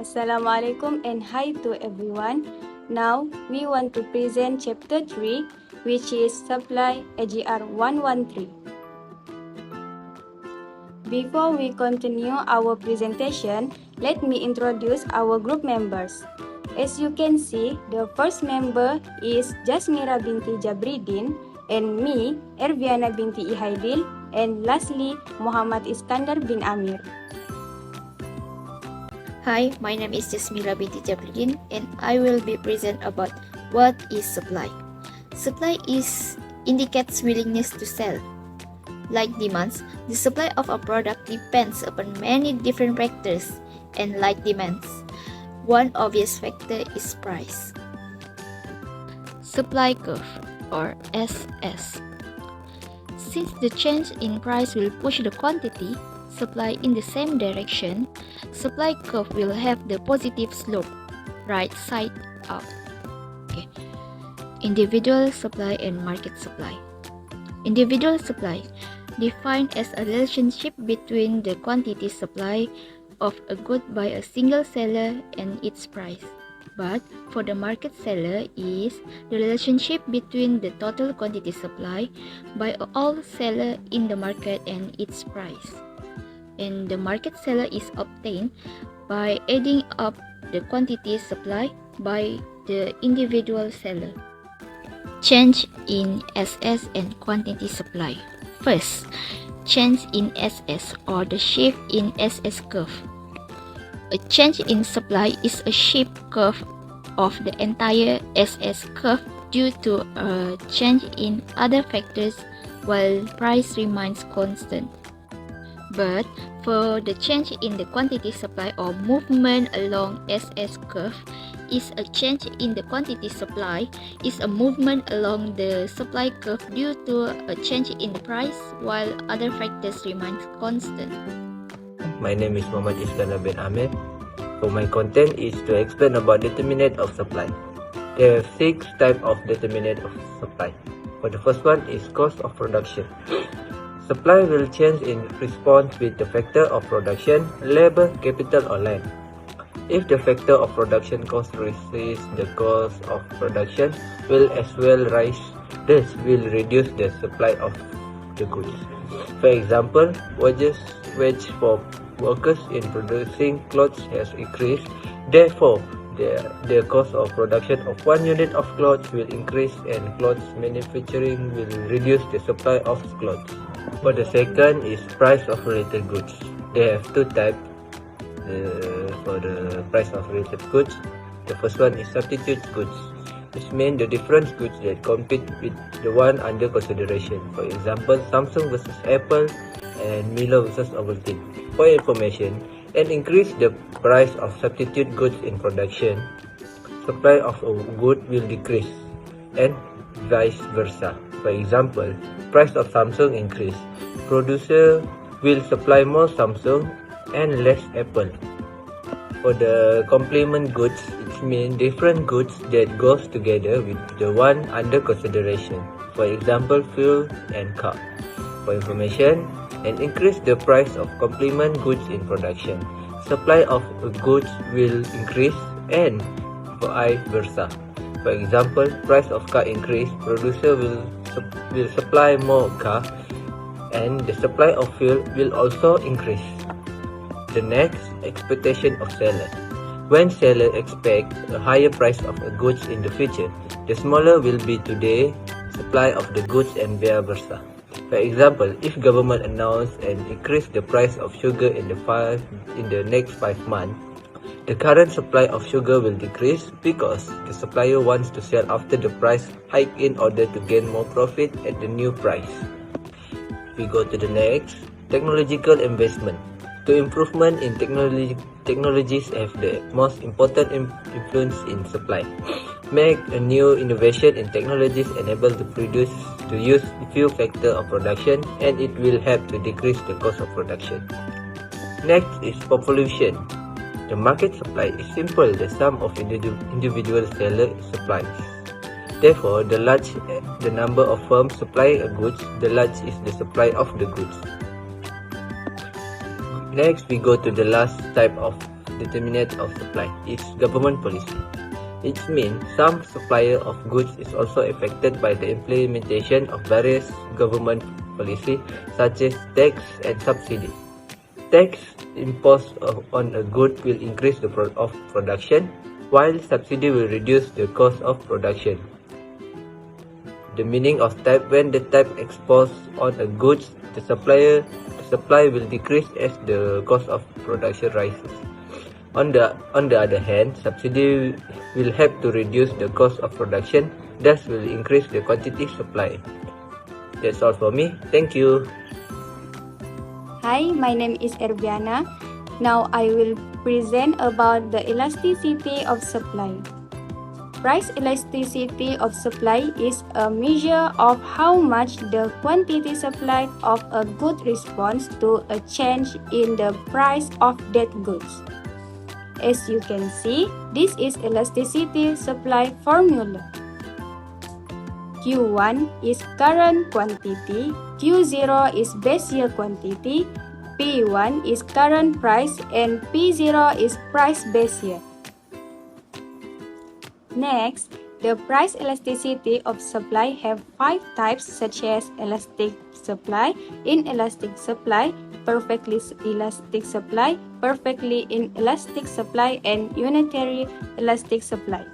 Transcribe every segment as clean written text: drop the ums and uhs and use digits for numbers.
Assalamualaikum and hi to everyone. Now we want to present chapter 3, which is supply AGR113. Before we continue our presentation, let me introduce our group members. As you can see, the first member is JASMIRA binti JABRIDIN and me, Ervieyana binti Ehaidil, and lastly, Muhammad Iskandar bin AMIR. Hi, my name is JASMIRA binti JABRIDIN and I will be present about what is supply. Supply indicates willingness to sell. Like demands, the supply of a product depends upon many different factors, and like demands, one obvious factor is price. Supply curve or SS. Since the change in price will push the quantity supply in the same direction, supply curve will have the positive slope, right side up. Okay. Individual supply and market supply. Individual supply defined as a relationship between the quantity supply of a good by a single seller and its price. But for the market seller is the relationship between the total quantity supply by all seller in the market and its price. And the market seller is obtained by adding up the quantity supply by the individual seller. Change in SS and quantity supply. First, change in SS or the shift in SS curve. A change in supply is a shape curve of the entire SS curve due to a change in other factors while price remains constant. But for the change in the quantity supply or movement along SS curve is a change in the quantity supply is a movement along the supply curve due to a change in price while other factors remain constant. My name is Muhammad Iskandar bin AMIR. So my content is to explain about determinant of supply. There are 6 types of determinant of supply. For the first one is cost of production. Supply will change in response with the factor of production, labor, capital or land. If the factor of production cost rises, the cost of production will as well rise. This will reduce the supply of the goods. For example, wage for workers in producing clothes has increased. Therefore, the cost of production of 1 unit of clothes will increase and clothes manufacturing will reduce the supply of clothes. For the second is price of related goods. They have 2 types for the price of related goods. The first one is substitute goods, which means the different goods that compete with the one under consideration. For example, Samsung versus Apple and Milo versus Ovaltine. For information, and increase the price of substitute goods in production, supply of a good will decrease, and vice versa. For example, price of Samsung increase, producer will supply more Samsung and less Apple. For the complement goods, it means different goods that goes together with the one under consideration. For example, fuel and car. For information, and increase the price of complement goods in production, supply of goods will increase and vice versa. For example, price of car increase, producer will supply more car and the supply of fuel will also increase. The next, expectation of seller. When seller expect a higher price of goods in the future, the smaller will be today supply of the goods and vice versa. For example, if government announce and increase the price of sugar in the next 5 months, the current supply of sugar will decrease because the supplier wants to sell after the price hike in order to gain more profit at the new price. We go to the next, technological investment. The improvement in technologies have the most important influence in supply. Make a new innovation in technologies enable to use few factors of production and it will help to decrease the cost of production. Next is population. The market supply is simple, the sum of individual seller supplies. Therefore, the larger the number of firms supply goods, the larger is the supply of the goods. Next, we go to the last type of determinant of supply is government policy. It means some supplier of goods is also affected by the implementation of various government policy such as tax and subsidy. Tax imposed on a good will increase the of production, while subsidy will reduce the cost of production. The meaning of type: when the type exposed on a goods, the supply will decrease as the cost of production rises. On the other hand, subsidy will help to reduce the cost of production, thus will increase the quantity supply. That's all for me. Thank you. Hi, my name is Ervieyana. Now I will present about the elasticity of supply. Price elasticity of supply is a measure of how much the quantity supplied of a good responds to a change in the price of that goods. As you can see, this is elasticity supply formula. Q1 is current quantity, Q0 is base year quantity, P1 is current price, and P0 is price base year. Next, the price elasticity of supply have 5 types such as elastic supply, inelastic supply, perfectly elastic supply, perfectly inelastic supply, and unitary elastic supply.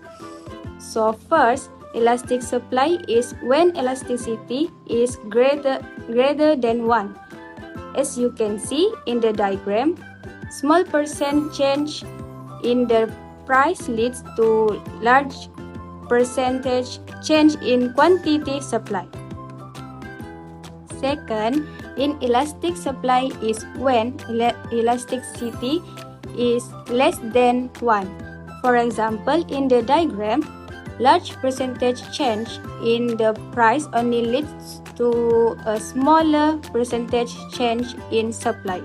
So first, elastic supply is when elasticity is greater than 1. As you can see in the diagram, small percent change in the price leads to large percentage change in quantity supply. Second, inelastic supply is when elasticity is less than 1. For example, in the diagram, large percentage change in the price only leads to a smaller percentage change in supply.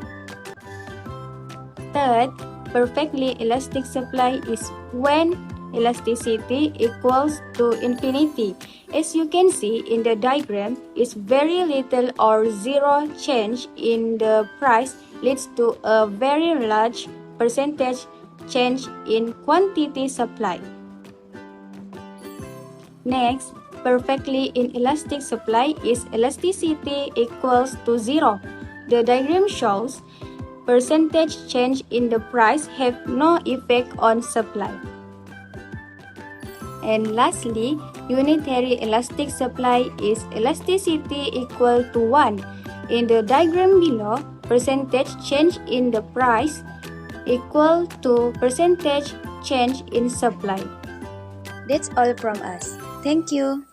Third, perfectly elastic supply is when elasticity equals to infinity. As you can see in the diagram, is very little or zero change in the price leads to a very large percentage change in quantity supply. Next, perfectly inelastic supply is elasticity equals to 0. The diagram shows percentage change in the price have no effect on supply. And lastly, unitary elastic supply is elasticity equal to 1. In the diagram below, percentage change in the price equal to percentage change in supply. That's all from us. Thank you.